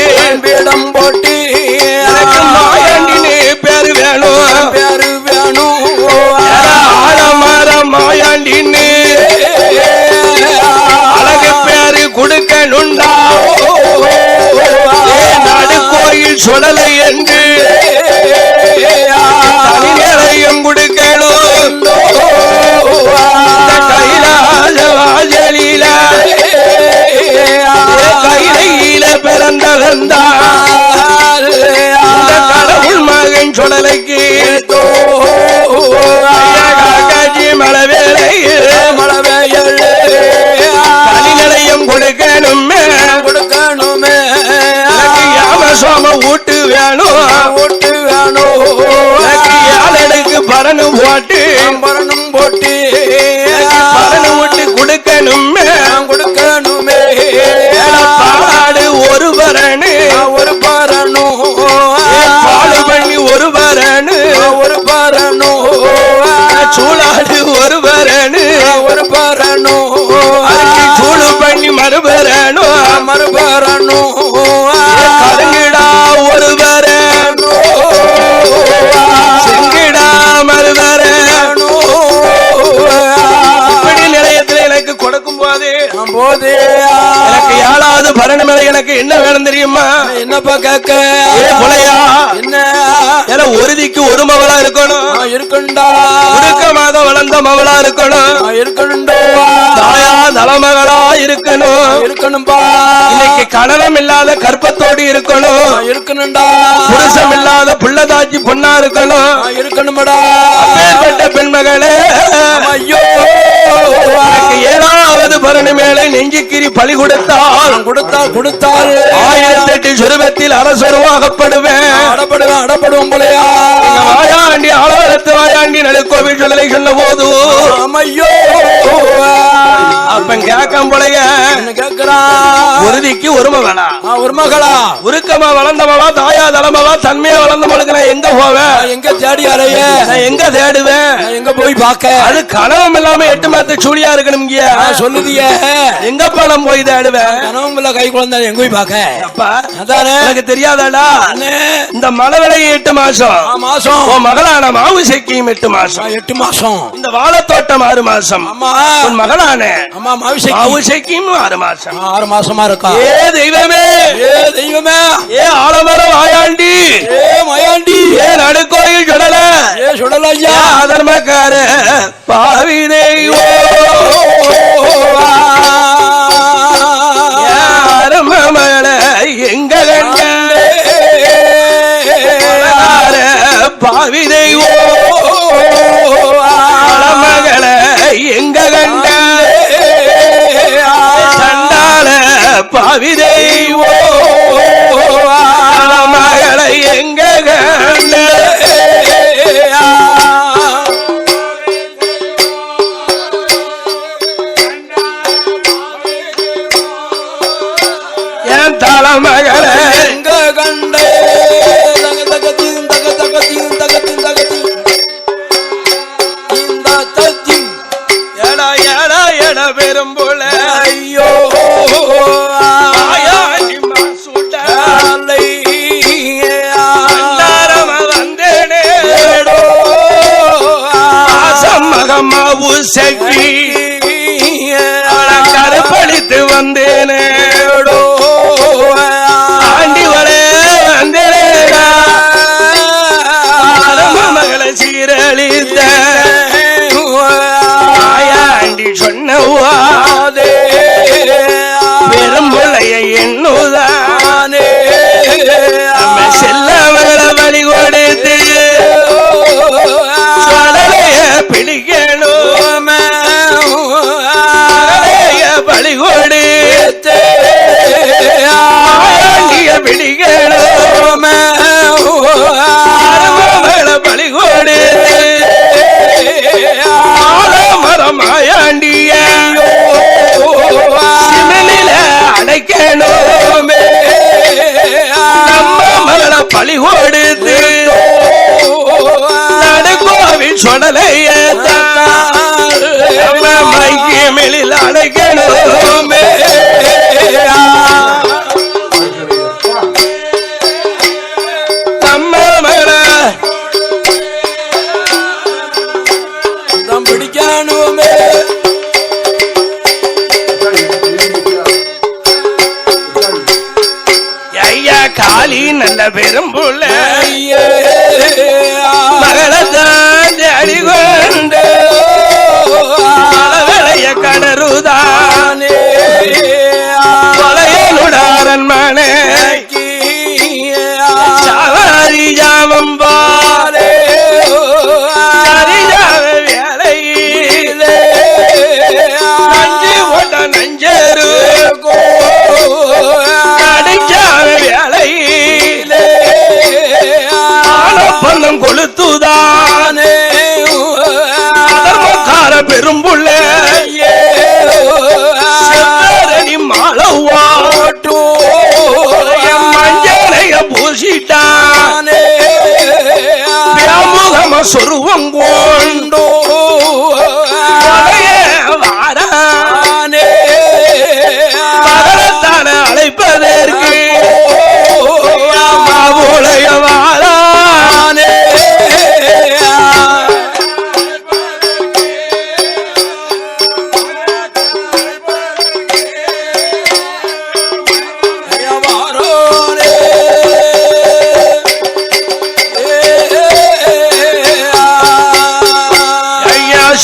சுடலை என்று தனிநிலையம் கொடுக்கணும் கைலாச வாசலில கையில பிறந்தவந்தார் கடவுள் மகன் சுடலைக்கு மலவேலையில் தனிநிலையம் கொடுக்கணுமே சோம ஊட்டு வேணும் ஆளுக்கு பரணும் போட்டு பரனு ஊட்டு கொடுக்கணுமே பாடு ஒரு பரணு பாடு பண்ணி ஒரு பரணு சூளாடு ஒரு பரணு சூடு பண்ணி மறுபரணும் கருங்கிடா ஒரு பரணு செங்கிடா மறுபரணும் இப்படி நிலையத்தில் எனக்கு கொடுக்கும் போது எனக்கு ஏழாவது பரணமலை எனக்கு என்ன வேணும் தெரியுமா? என்னப்பா கேட்க புலையா என்ன ஒருதிக்கு ஒரு மகளா இருக்கணும் இருக்குண்டா உருக்கமாக வளர்ந்த மகளா இருக்கணும் தாயா நலமகளா இருக்கணும்பா இன்னைக்கு கணவம் இல்லாத கற்பத்தோடு இருக்கணும்டா புருஷம் இல்லாத புள்ளதாச்சி பொண்ணா இருக்கணும்டா அப்பேற்பட்ட பெண்மகளே ஐயோ ஏழாவது பரணி மேலே நெஞ்சுக்கிரி பலி கொடுத்தால் 1008 சுரூபத்தில் அரசருவாகப்படுவேன் அடப்படுவோம் போலையா வாயாண்டி ஆளவரத்து வாயாண்டி நடுக்கோவில் சுடலை சொன்ன போது ஐயோ அப்பன் கேட்கும் போலைய உறுதிக்கு ஒரு மகளா உருக்கமா வளர்ந்தவளா தாயா தளமவா தன்மையா வளர்ந்தவளுக்கு நான் எங்க போவேன் எங்க தேடி அறைய எங்க தேடுவேன் எங்க போய் பாக்க அது கனவும் இல்லாம 8 மாத்த சூடியா இருக்கணும் சொல்லுதிய எங்க பணம் போய் தேடுவேன் கனவும் இல்ல கை குழந்தை எங்க போய் பாக்க அப்பா அதானே எனக்கு தெரியாதாடா இந்த மலவிலை 8 மாசம் உன் மகளான மாவுசைக்கியும் 8 மாசம் இந்த வாழைத்தோட்டம் 6 மாசம் உன் மகளான மாவுசைக்கியும் 6 மாசமா இருக்கா ஏ தெய்வமே ஏ ஆலமரம் வாயாண்டி ஏ நடுக்கோயில் சுடல ஐயா அதர்மக்கார பாவி மகள எங்க கண்ட பாவி மகள எங்க கண்ட சண்டால பாவி மகள எங்க கண்ட மகள எங்க கண்டே எட பெரும்புல ஐயோ வந்தேனே மகமாவு சக்தி கருப்பளித்து வந்தேனே மகளை சீரழித்த ஆயாண்டி சொன்னவாதே பெரும்புள்ளைய எண்ணுதானே நம்ம செல்ல மகளை வழி கொடுத்து சொடலைய பிடிக்கணும் பலி கொடுத்து ஆயாண்டிய பிடிக்கணும் பலி கொடு மரமாயாண்டிய சிமனில அடைக்கணும் நம்ம மகளை பலி கொடுத்து நடுக்கோவில் சொடலைய மைக்கியமிழில் அடைக்கணும் காளி நல்ல பெரும்புள்ள மகளத்தான் அடிகொண்டு விளைய கடருதானே கொலையனுடாரன் மனே சவாரி ஜாமம் பாலே வேலையிலே நஞ்சு போட்ட நஞ்சரு அடிச்சான வேலையிலே ஆனப்பந்தம் கொளுத்துதானே அதர்மக்கார பெரும்புள்ள செந்தரணி மாளவாட்டோ மஞ்சளைய பூசிட்டானே வியாமுகம சொருவம் கொண்டோ வாரானே மகளத்தான அழைப்பதற்கு மாவுளைய வாரானே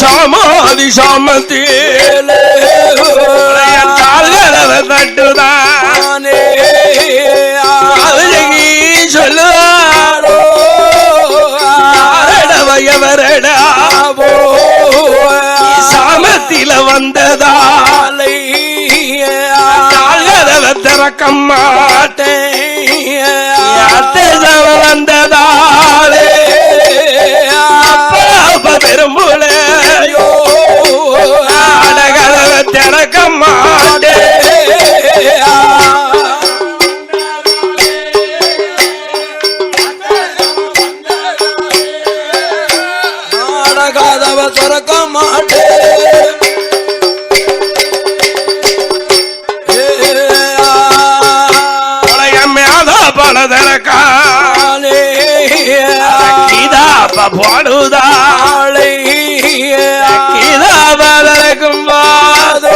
சாமாதி சாமத்திலே கால்களவ தட்டுதானே அவஜகி சொல்லுவாரோ யாரடவையவரடாவோ சாமத்தில வந்ததாலை கால்களவ திறக்க மாட்டேன் வந்ததாலே அப்பா பெரும்புல அடகலவ திறக்க மாட்டே அடகாதவ திறக்க மாட்டே மேதா பல திறக்காலே போடுதாளை இதற்கும் வாதோ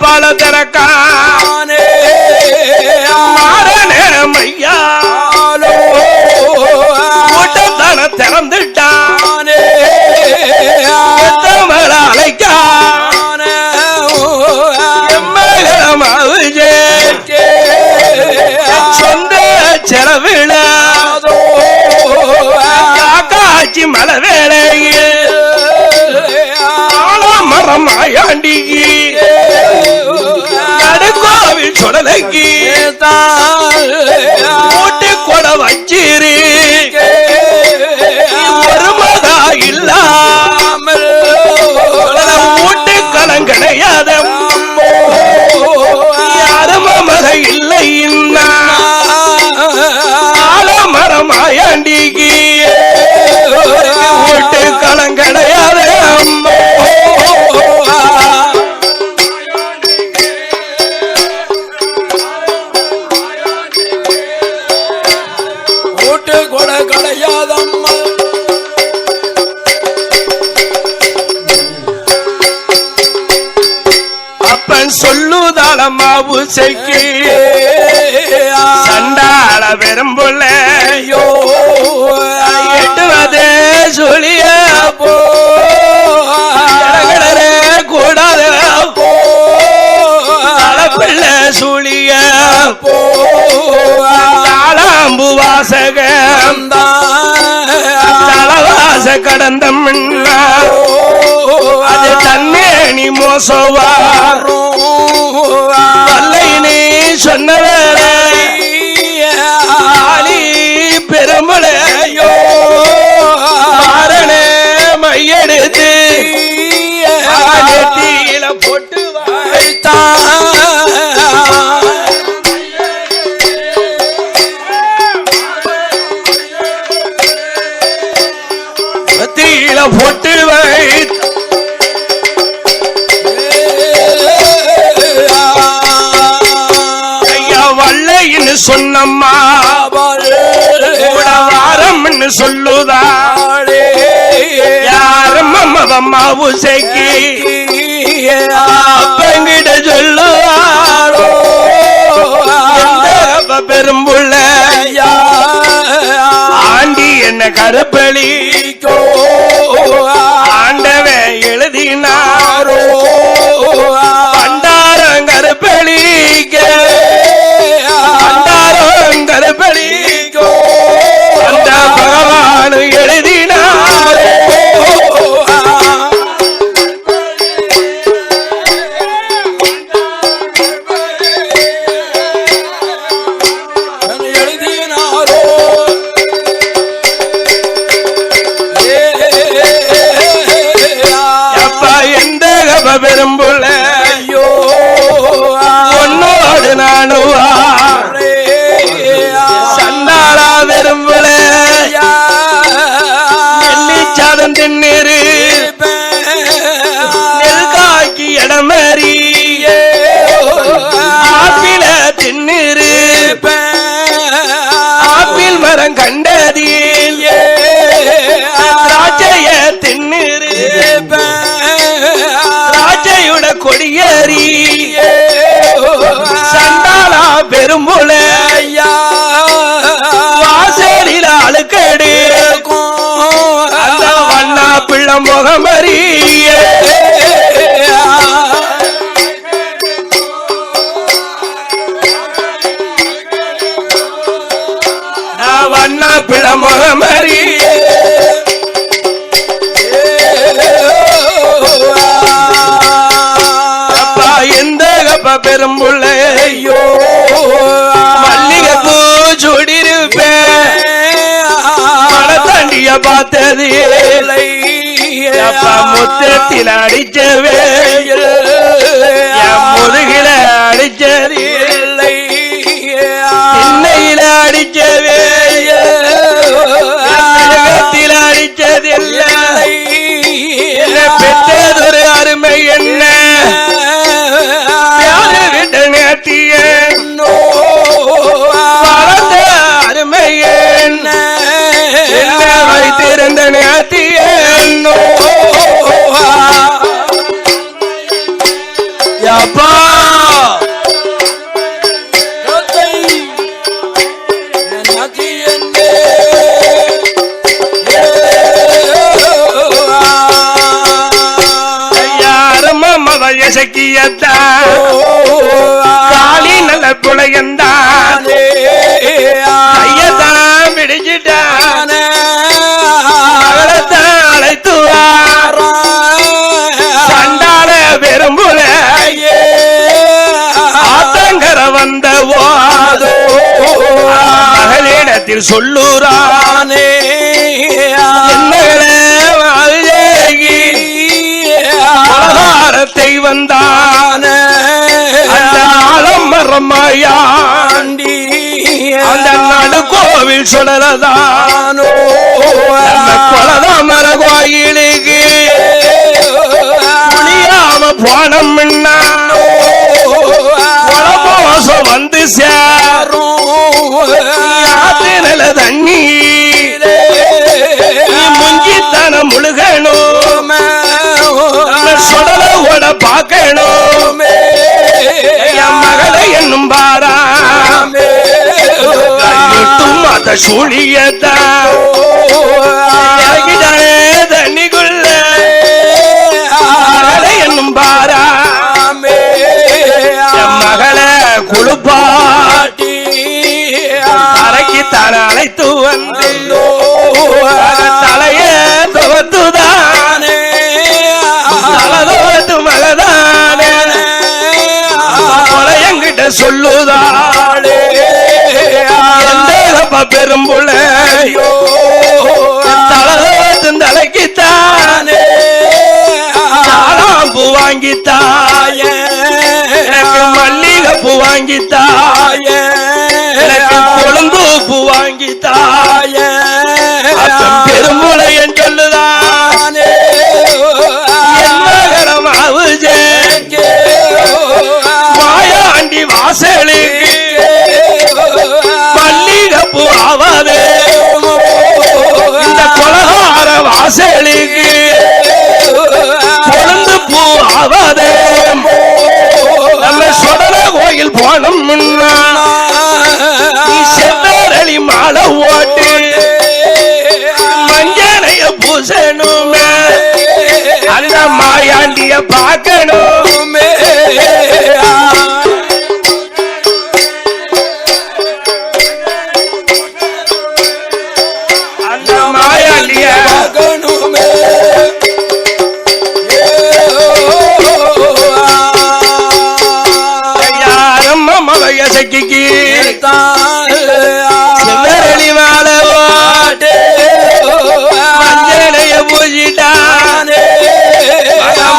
பல திறக்கானே மையாலோ கூட்டத்தன திறந்துட்டானே தமிழ அழைக்கான எம்மகமாவு சொந்த செலவிழாதோ காக்காட்சி மலை வேளையில் மரமாயாண்டிக்கு நடுக்கோவில் சுடலைக்கு மூட்டு கொட வச்சிரு ஒருமதா இல்லாமல் மூட்டு களம் கிடையாத அருமத இல்லை மரமாயாண்டிக்கு மூட்டு களம் கிடையாத சொல்லுதாள மாவுசைக்கு சண்டாள பெரும்புள்ள எட்டுவதே சுழிய போடே கூடாத பிள்ளை சுழிய போளாம்பு வாசகம் தலவாச கடந்த முன்னா அது தன்னேணி மோசவாரோ வல்லை நீ சொன்ன வேலை பெருமளையோ மாறனே மையெடுத்து நெத்தியில போட்டு நெத்தியில போட்டு வைத்த சொன்னம்மா வாரம்னு சொல்லுதாளே யாரும் அம்மாவு செய்கி அப்பங்கிட்ட சொல்லுவாளோ கருப்பளிக்கோ ஆண்டவன் எழுதினாரோ பண்டாரம் கருப்பளிக்க பண்டாரம் கருப்பளிக்கோ அந்த பகவான் எழுதினாரோ பெரும்புள்ள ஐயோ ஒன்னோடு நானுவா சண்டாளா விரும்புல சாதம் திண்ணீரு நெல்காக்கி இடமறி ஆப்பிள திண்ணீரு ஆப்பிள் மரம் கண்டதில் திராட்சைய திண்ணீரு ராஜையுட கொடியேறி சண்டாளா பெரும்புல வாசலில் அழுக்கடி அந்த வண்ணா பிள்ளை முகமறிய வண்ணா பிள்ளை முகமறிய பெரும்புள்ள ஐயோ மல்லிகை பூ சுடிருப்பேன் மனத்தாண்டிய பார்த்தது முத்தத்தில் அடிச்சவே முதுகில அடிச்சது திண்ணையில அடிச்சவே அடிச்சது பெற்றதொரு அருமை என்ன வைத்திருந்த நேத்தியோ அப்பா யாரும் மவயசக்கியத்தா காலி நல்ல புலையந்தான் கையத்தான் பிடிச்சிட்டான அழைத்துவார் சண்டாள பெரும்புல ஆத்தங்கர வந்த மகளிடத்தில் சொல்லுறானே ஆகாரத்தை வந்தான அந்த ஆலமரமாயாண்டி அந்த நடுக்கோவில் சுடலதானோ கொலதாமர கோயிலுக்கு புளியாம போனம் மோசம் வந்து சேரும் தண்ணி முங்கித்தன முழுகணும் சுடலோட பார்க்கணும் என் மகளை என்னும் பாரா அத சூழியதா தண்ணிக்குள்ள மகளை என்னும் பாரா என் மகளை குழுப்பாட்டி அறைக்கு தர அழைத்து வந்து தலைய துவத்துதானே தலதோத்து மகதானே கொலையங்கிட்ட சொல்லுதாளே பெரும்புள்ள தலதோத்து தலைக்குத்தானே பூ வாங்கித்தாய மல்லிகை பூ வாங்கித்தாய கொழுந்து பூ வாங்கித்தாய பெருமுளை என் சொல்லுதானே மாயாண்டி வாசலுக்கு மல்லிகை பூ ஆவாது இந்த கொலகார வாசலுக்கு கொழுந்து பூ ஆவாது நம்ம சொடல கோயில் போனோம் செவ்வரளி மாலை ஓட்டு மாயாண்டிய பார்க்கணுமே அந்த மாயாண்டிய பார்க்கணுமே யாரம்மா மலைய சக்கிக்கு சிவரளி மாலை ஓட்டு மஞ்சளைய பூஜிட்டானே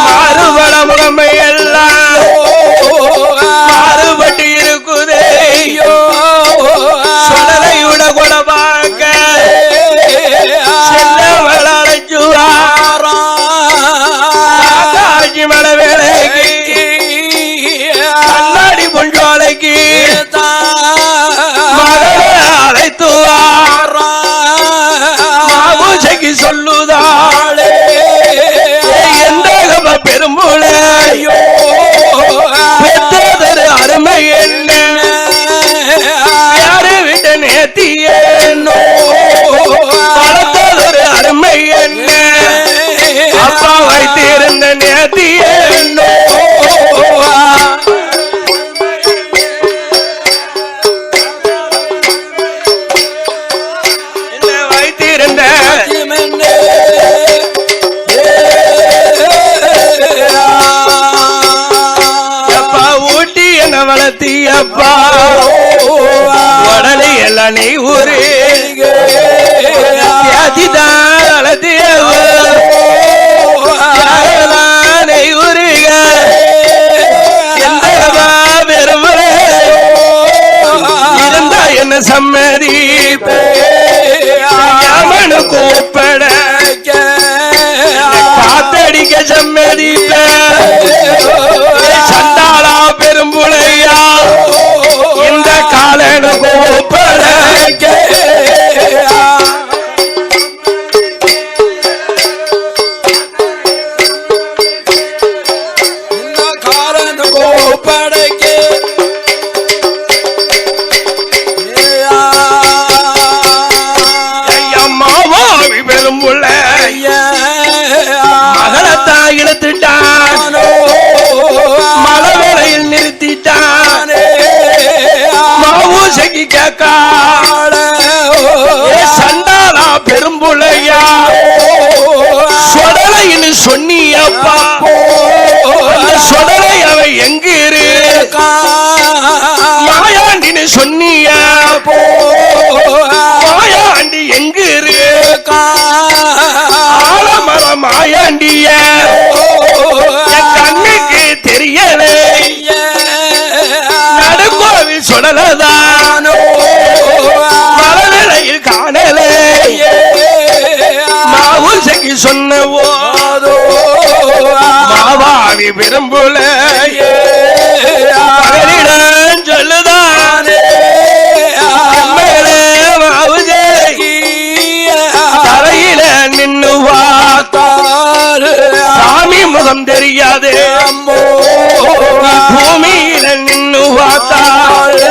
மாறுபட முகமை எல்லாம் மாறுபட்டு இருக்குதே சுடலையுட கூட பார்க்க செல்லவள் அழைச்சுவாராட்சி மட வேலைக்கு கண்ணாடி பொஞ்சோலைக்கு அழைத்துவாரா பூஜைக்கு சொல்லுதாளே எந்த பெரும்புளையோ பெற்றதொரு அருமை என்ன யாரு விட்ட நேத்தியோ வளர்த்ததொரு அருமை என்ன அப்பா வைத்திருந்த நேத்தியோ வளர்த்தியப்பா உடலை எல்லாம் நீ ஊரு தியாதிதான் வளர்த்தியவானை ஊருக பெருமலை இருந்தா என்ன சம்மதி அவனு கூப்பட காத்தடிக்க சம்மதிப்ப சண்டாளா பெரும்புளையா இந்த காலனு கூப்பட இந்த காலனு கூப்படைக்க மாவாவி பெரும்புள்ள மகளத்தான் இழுத்துட்டான் மலவேளையில் நிறுத்திட்டான் மாவூசைக்கு கேட்காள சண்டாளா பெரும்புளையா சொடலைன்னு சொன்னியப்பா சொடலை அவ எங்க இருக்கா மாயாண்டின்னு சொன்னிய மாயாண்டி எங்க இருக்கா ஆலமர மாயாண்டிய கண்ணுக்கு தெரியலே நடுக்கோவில் சொடலதானோ மலநிலையில் காணலே மாவுசைக்கு சொன்னவோதோ மாவாவி பெரும்புல சொல்லுதானே தரையில நின்னு பார்த்தாரு சாமி முகம் தெரியாதே பூமியில நின்னு பார்த்தாரு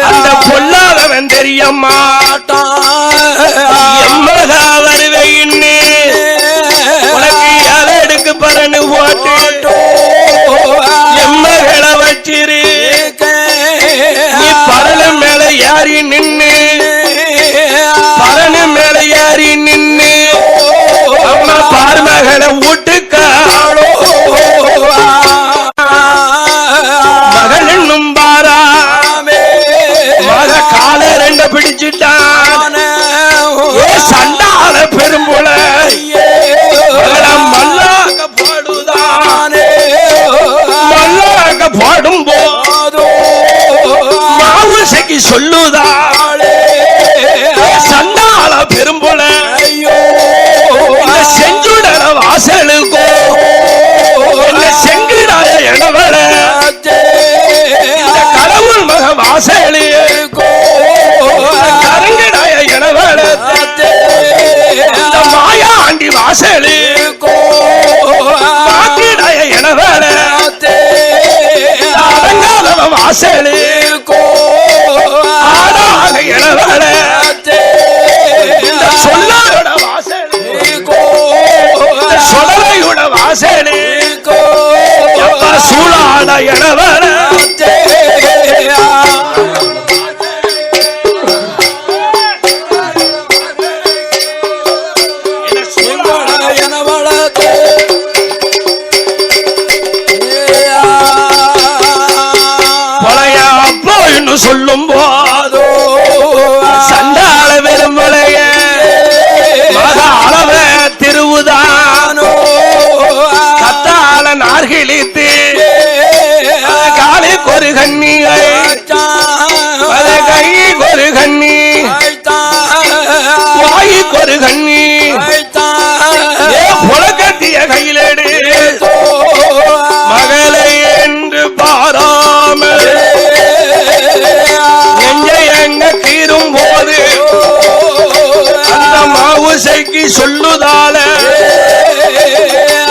அந்த பொல்லாதவன் தெரிய மாட்டான் எம்மகா வருவையின்னு உனக்கு யாருக்கு பரனு போட்டு எம்மகளை வச்சிரு நீ பரனு மேல யாரி நின்னு பரனு மேல யாரி நின்னு அம்மா பார்மகளை வீட்டுக்காளோ மகள் இன்னும் பாரா மக கால ரெண்ட பிடிச்சிட்டான் சண்டால பெரும்புல மல்லாக பாடுதானே மல்லாக பாடும் போதோ மாவுசைக்கு சொல்லுதாளே சண்டால பெரும்புல செஞ்சுடர வாசலுக்கோ செங்கிடாய இடவர கடவுள் மக வாசலுக்கோ கருங்கிடாய இடவர மாயாண்டி வாசலுக்கோ மாத்திடாய இடவர அடங்காதவ வாசலுக்கோ ஆடாக இடவர சொல்லாரோட வாசலுக்கோ சொடலையோட வாசலுக்கோ திரும்பும் போதோ சண்டாள பெருமலைய மகாளவ திருவுதானோ கத்தால நார்கிழித்து காலை கொரு கண்ணிகள் கை கொரு கண்ணி வாயி கொரு கண்ணி புலக்கத்திய கையிலடு மகளை என்று பாராமல் நெஞ்சை எங்க கீரும் போது அந்த மாவுசைக்கு சொல்லுதால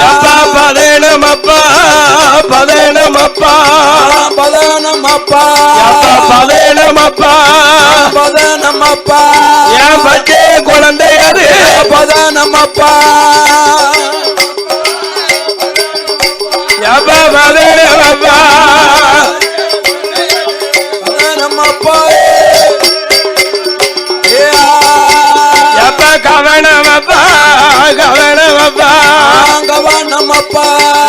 அப்பா பதனமப்பா பதனமப்பா பதனமப்பா பதனமப்பா பதனமப்பா என் பச்சை குழந்தை அது பதனமப்பா அப்பா பதனமப்பா பதனமப்பா அப்பா கவனமப்பா கவனமப்பா கவனமப்பா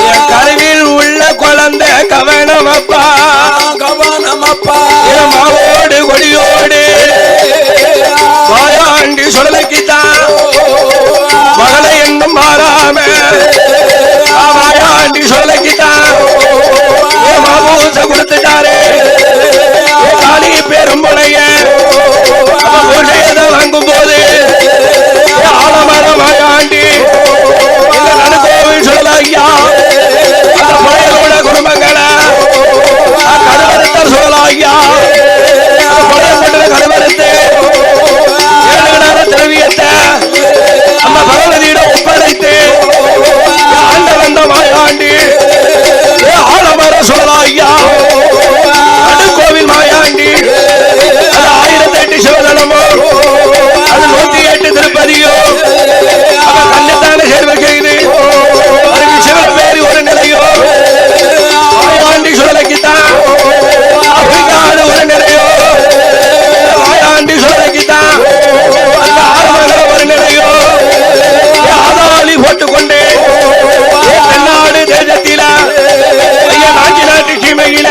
என் கருவில் உள்ள குழந்தை கவனமப்பா கவனமப்பா மாவோடு கொடியோடு வாயாண்டி சுழலைக்குத்தான் மகளை என்னும் மாறாம வாயாண்டி சுழலைக்குத்தான் மாபூச கொடுத்துட்டாரு காளி பெரும்புடைய வாங்கும் போது ஆலமரம் வாயாண்டி நடுக்கோவில் சுழலையா அந்த புலையோட குடும்பங்களை கருவறுத்தல் சுழலாயா கருவறுத்து திரவியத்தை நம்ம பகவதியிடம் ஒப்படைத்து ஆண்ட வந்த மாயாண்டி ஆலமர சுழலாயா நடுக்கோவில் மாயாண்டி அது 1008 சிவதனமோ அது 108 திருப்பதியோ அவன் கண்ணத்தான சேர்வை செய்து அதுக்கு சிவன் பேரு ஒரு நிலையோ மாயாண்டி சுழலைக்குத்தான் afriக்காடு ஒரு நிலையோ மாயாண்டி சுழலைக்குத்தான் ஆறுமலை ஒரு நிலையோ ஆதாளி போட்டுக்கொண்டு தென்னாடு தேசத்தில நாஞ்சி நாட்டு சீமையில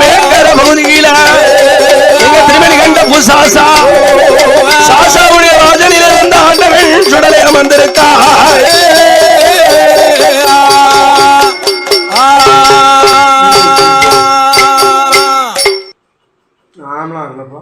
மேற்கர பகுதியில எங்க திருமணி கண்ட புசாசா சாசாவுடைய ராஜனில வந்த ஆண்டவன் சுடலை அமர்ந்திருக்கா ஆமலாம் இல்லப்பா